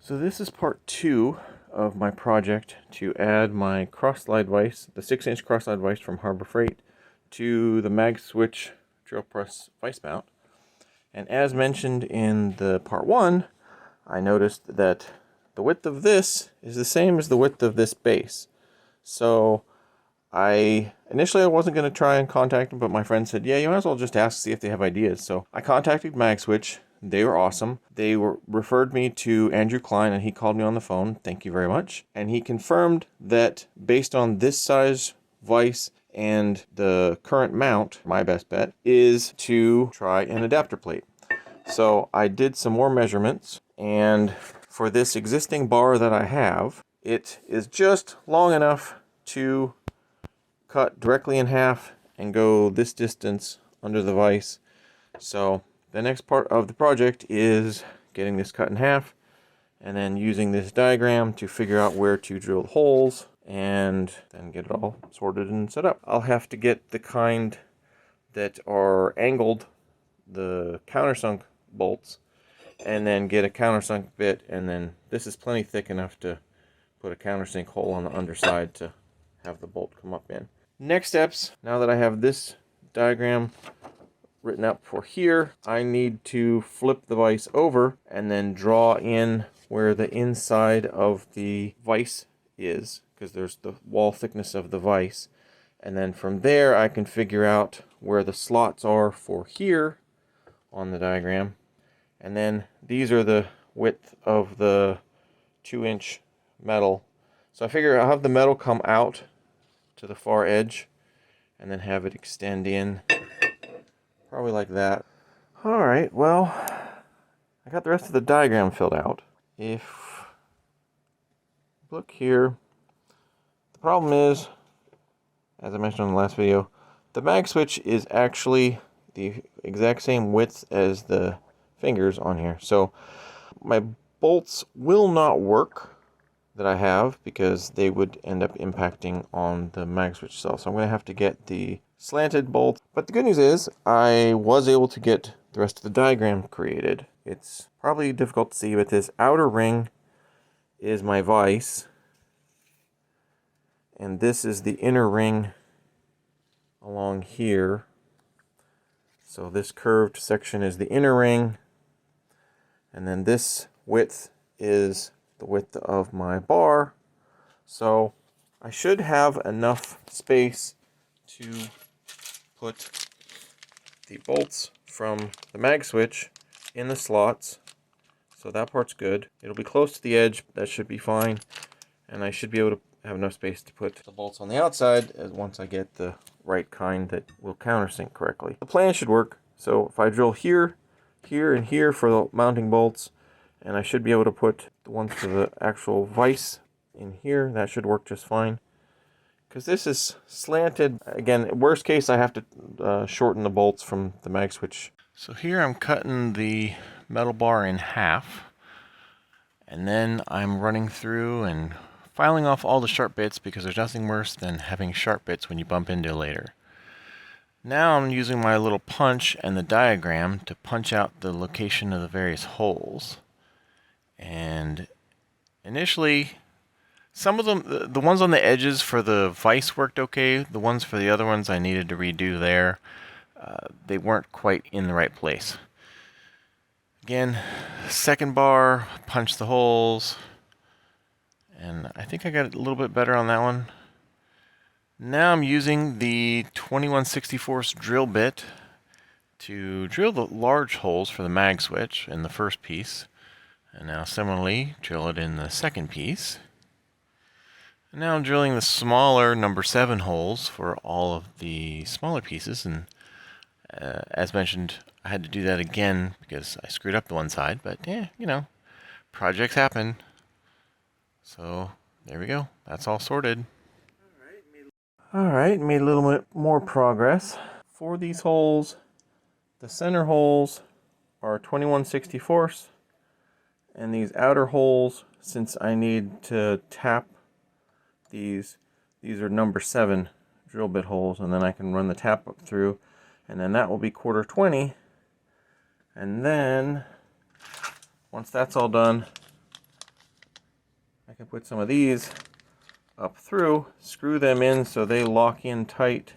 So this is part 2 of my project to add my cross-slide vise, the 6-inch cross-slide vise from Harbor Freight, to the Magswitch Drill Press vise mount. And as mentioned in the part 1, I noticed that the width of this is the same as the width of this base. So initially I wasn't going to try and contact them, but my friend said, yeah, you might as well just ask, see if they have ideas. So I contacted Magswitch. They were awesome. They referred me to Andrew Klein, and he called me on the phone. Thank you very much. And he confirmed that based on this size vise and the current mount, my best bet is to try an adapter plate. So I did some more measurements, and for this existing bar that I have, it is just long enough to cut directly in half and go this distance under the vise. So the next part of the project is getting this cut in half and then using this diagram to figure out where to drill the holes and then get it all sorted and set up. I'll have to get the kind that are angled, the countersunk bolts, and then get a countersunk bit, and then this is plenty thick enough to put a countersink hole on the underside to have the bolt come up in. Next steps, now that I have this diagram written up for here, I need to flip the vise over and then draw in where the inside of the vise is, because there's the wall thickness of the vise, and then from there I can figure out where the slots are for here on the diagram, and then these are the width of the 2-inch metal. So I figure I'll have the metal come out to the far edge and then have it extend in probably like that. Alright, well, I got the rest of the diagram filled out. If look here, the problem is, as I mentioned in the last video, the Magswitch is actually the exact same width as the fingers on here. So my bolts will not work that I have because they would end up impacting on the Magswitch itself. So I'm going to have to get the slanted bolt. But the good news is I was able to get the rest of the diagram created. It's probably difficult to see, but this outer ring is my vise, and this is the inner ring along here. So this curved section is the inner ring, and then this width is the width of my bar. So I should have enough space to put the bolts from the Magswitch in the slots. So that part's good. It'll be close to the edge, that should be fine. And I should be able to have enough space to put the bolts on the outside once I get the right kind that will countersink correctly. The plan should work. So if I drill here, here, and here for the mounting bolts, and I should be able to put the ones for the actual vise in here, that should work just fine. Because this is slanted. Again, worst case, I have to shorten the bolts from the Magswitch. So here I'm cutting the metal bar in half, and then I'm running through and filing off all the sharp bits, because there's nothing worse than having sharp bits when you bump into it later. Now I'm using my little punch and the diagram to punch out the location of the various holes. And initially, some of them, the ones on the edges for the vise worked okay. The ones for the other ones I needed to redo there. They weren't quite in the right place. Again, second bar, punch the holes. And I think I got it a little bit better on that one. Now I'm using the 21/64 drill bit to drill the large holes for the Magswitch in the first piece. And now similarly, drill it in the second piece. And now I'm drilling the smaller number 7 holes for all of the smaller pieces, and as mentioned, I had to do that again because I screwed up the one side, but yeah, you know, projects happen. So there we go, that's all sorted. Alright, made a little bit more progress. For these holes, the center holes are 21/64, and these outer holes, since I need to tap these are number 7 drill bit holes, and then I can run the tap up through, and then that will be 1/4 and then once that's all done, I can put some of these up through, screw them in so they lock in tight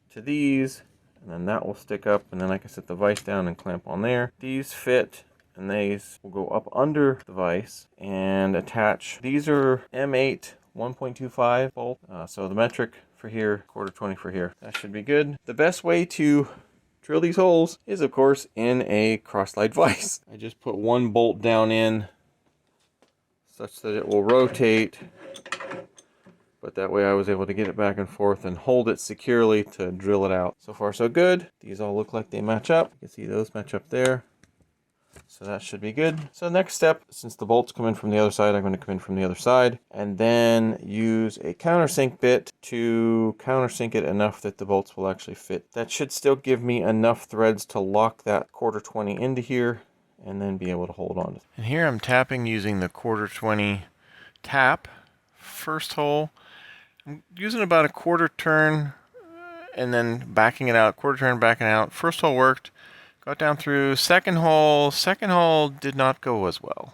to these, and then that will stick up, and then I can set the vise down and clamp on there. These fit, and these will go up under the vise and attach. These are M8 1.25 bolt, so the metric for here, 1/4 for here. That should be good. The best way to drill these holes is, of course, in a cross-slide vise. I just put one bolt down in such that it will rotate, but that way I was able to get it back and forth and hold it securely to drill it out. So far so good. These all look like they match up. You can see those match up there. So that should be good. So next step, since the bolts come in from the other side, I'm going to come in from the other side and then use a countersink bit to countersink it enough that the bolts will actually fit. That should still give me enough threads to lock that 1/4 into here and then be able to hold on. And here I'm tapping using the 1/4 tap. First hole, I'm using about a 1/4 turn and then backing it out, 1/4 turn, backing it out. First hole worked. Got down through. Second hole did not go as well.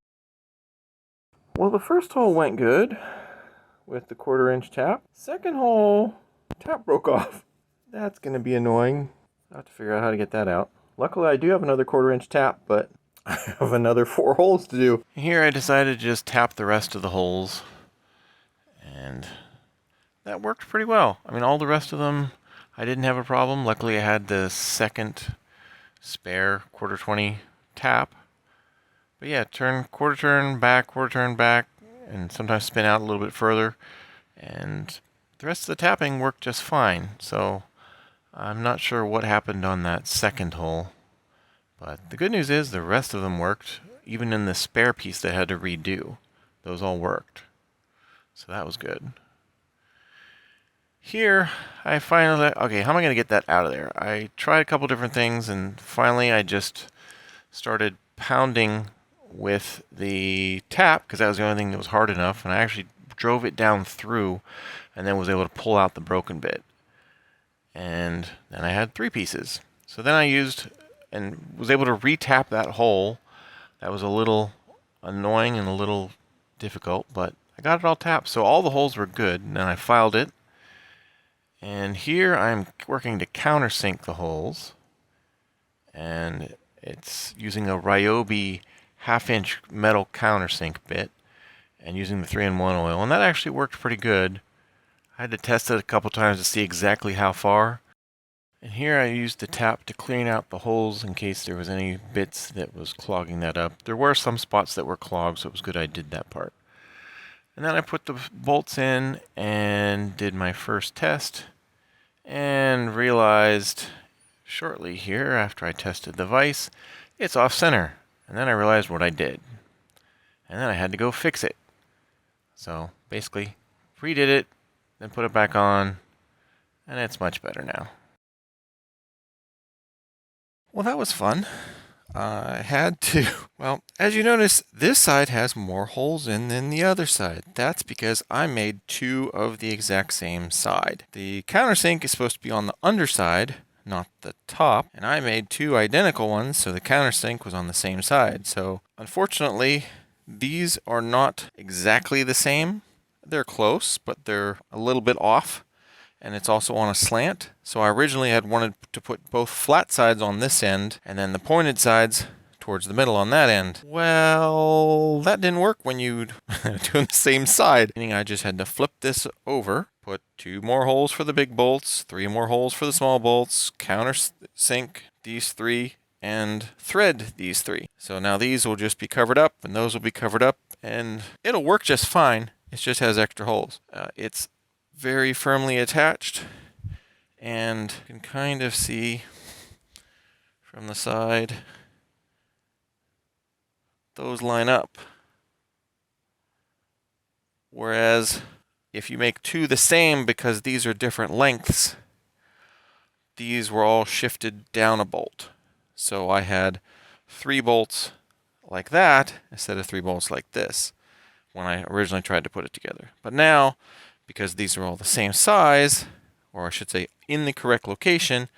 Well, the first hole went good with the 1/4 inch tap. Second hole, tap broke off. That's going to be annoying. I'll have to figure out how to get that out. Luckily, I do have another 1/4 inch tap, but I have another 4 holes to do. Here I decided to just tap the rest of the holes, and that worked pretty well. I mean, all the rest of them, I didn't have a problem. Luckily, I had the second spare 1/4 tap. But yeah, turn 1/4 turn back, 1/4 turn back, and sometimes spin out a little bit further. And the rest of the tapping worked just fine. So I'm not sure what happened on that second hole. But the good news is the rest of them worked. Even in the spare piece that I had to redo, those all worked. So that was good. Here, I finally, okay, how am I going to get that out of there? I tried a couple different things, and finally I just started pounding with the tap, because that was the only thing that was hard enough, and I actually drove it down through, and then was able to pull out the broken bit. And then I had 3 pieces. So then I used, and was able to re-tap that hole. That was a little annoying and a little difficult, but I got it all tapped, so all the holes were good, and then I filed it. And here I'm working to countersink the holes, and it's using a Ryobi 1/2 inch metal countersink bit and using the 3-in-1 oil, and that actually worked pretty good. I had to test it a couple times to see exactly how far. And here I used the tap to clean out the holes in case there was any bits that was clogging that up. There were some spots that were clogged, so it was good I did that part. And then I put the bolts in and did my first test, and realized shortly here after I tested the vise, it's off center. And then I realized what I did. And then I had to go fix it. So basically, redid it, then put it back on, and it's much better now. Well, that was fun. I had to, well, as you notice, this side has more holes in than the other side. That's because I made 2 of the exact same side. The countersink is supposed to be on the underside, not the top, and I made 2 identical ones, so the countersink was on the same side. So, unfortunately, these are not exactly the same. They're close, but they're a little bit off. And it's also on a slant. So I originally had wanted to put both flat sides on this end and then the pointed sides towards the middle on that end. Well, that didn't work when you do the same side. Meaning I just had to flip this over, put 2 more holes for the big bolts, 3 more holes for the small bolts, countersink these 3, and thread these 3. So now these will just be covered up and those will be covered up, and it'll work just fine. It just has extra holes. It's very firmly attached, and you can kind of see from the side those line up. Whereas if you make 2 the same, because these are different lengths, these were all shifted down a bolt. So I had 3 bolts like that instead of 3 bolts like this when I originally tried to put it together. But now, because these are all the same size, or I should say in the correct location,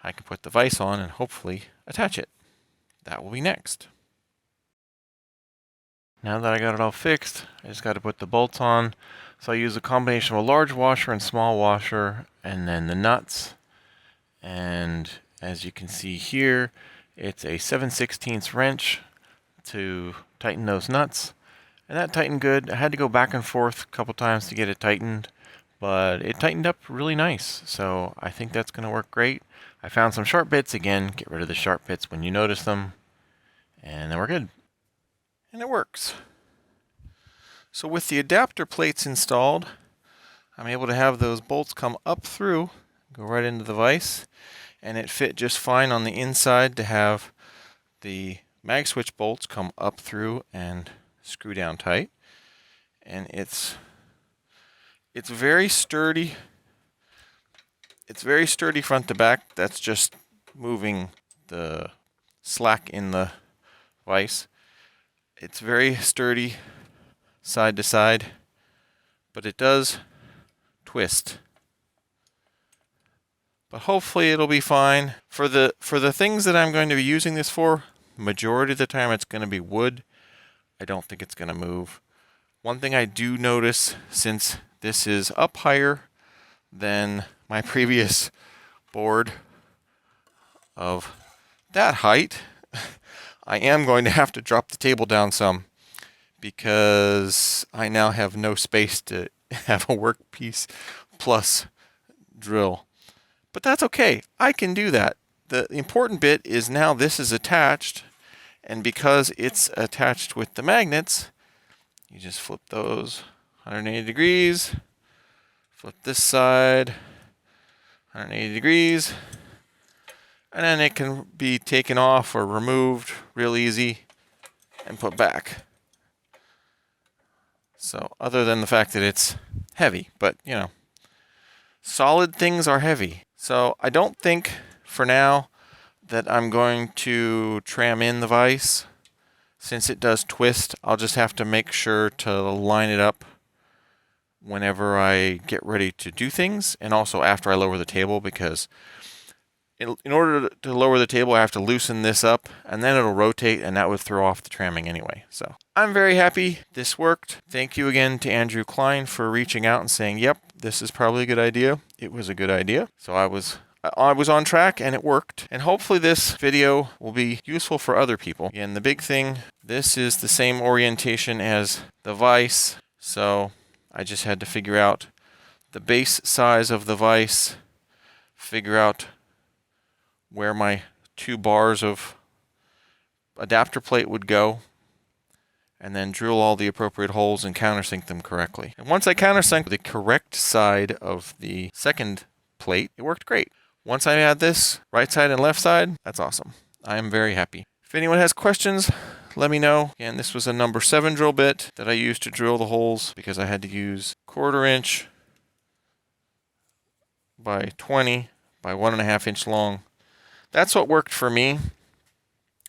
I can put the vise on and hopefully attach it. That will be next. Now that I got it all fixed, I just got to put the bolts on. So I use a combination of a large washer and small washer, and then the nuts. And as you can see here, it's a 7/16 wrench to tighten those nuts. And that tightened good. I had to go back and forth a couple times to get it tightened, but it tightened up really nice. So I think that's going to work great. I found some sharp bits. Again, get rid of the sharp bits when you notice them. And then we're good. And it works. So with the adapter plates installed, I'm able to have those bolts come up through, go right into the vise, and it fit just fine on the inside to have the Magswitch bolts come up through and screw down tight. And it's very sturdy. It's very sturdy front to back. That's just moving the slack in the vise. It's very sturdy side to side, but it does twist. But hopefully it'll be fine. For the things that I'm going to be using this for, majority of the time it's going to be wood. I don't think it's going to move. One thing I do notice, since this is up higher than my previous board of that height, I am going to have to drop the table down some, because I now have no space to have a workpiece plus drill. But that's okay. I can do that. The important bit is now this is attached, and because it's attached with the magnets, you just flip those 180 degrees, flip this side 180 degrees, and then it can be taken off or removed real easy and put back. So other than the fact that it's heavy, but you know, solid things are heavy. So I don't think for now that I'm going to tram in the vise. Since it does twist, I'll just have to make sure to line it up whenever I get ready to do things, and also after I lower the table, because in order to lower the table, I have to loosen this up, and then it'll rotate, and that would throw off the tramming anyway. So I'm very happy this worked. Thank you again to Andrew Klein for reaching out and saying, yep, this is probably a good idea. It was a good idea. So I was on track, and it worked. And hopefully this video will be useful for other people. Again, the big thing, this is the same orientation as the vise. So I just had to figure out the base size of the vise, figure out where my 2 bars of adapter plate would go, and then drill all the appropriate holes and countersink them correctly. And once I countersunk the correct side of the second plate, it worked great. Once I add this right side and left side, that's awesome. I am very happy. If anyone has questions, let me know. Again, this was a number 7 drill bit that I used to drill the holes, because I had to use 1/4 inch by 20 by 1.5 inch long. That's what worked for me.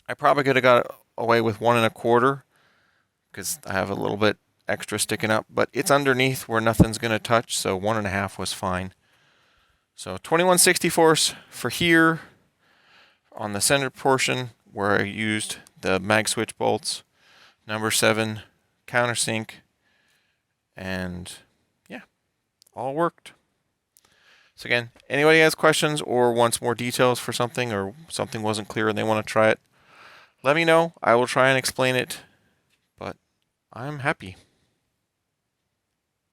I probably could have got away with 1 1/4, because I have a little bit extra sticking up, but it's underneath where nothing's going to touch, so 1.5 was fine. So 21/64 for here on the center portion where I used the Magswitch bolts, number 7 countersink, and yeah, all worked. So again, anybody has questions or wants more details for something, or something wasn't clear and they want to try it, let me know. I will try and explain it, but I'm happy.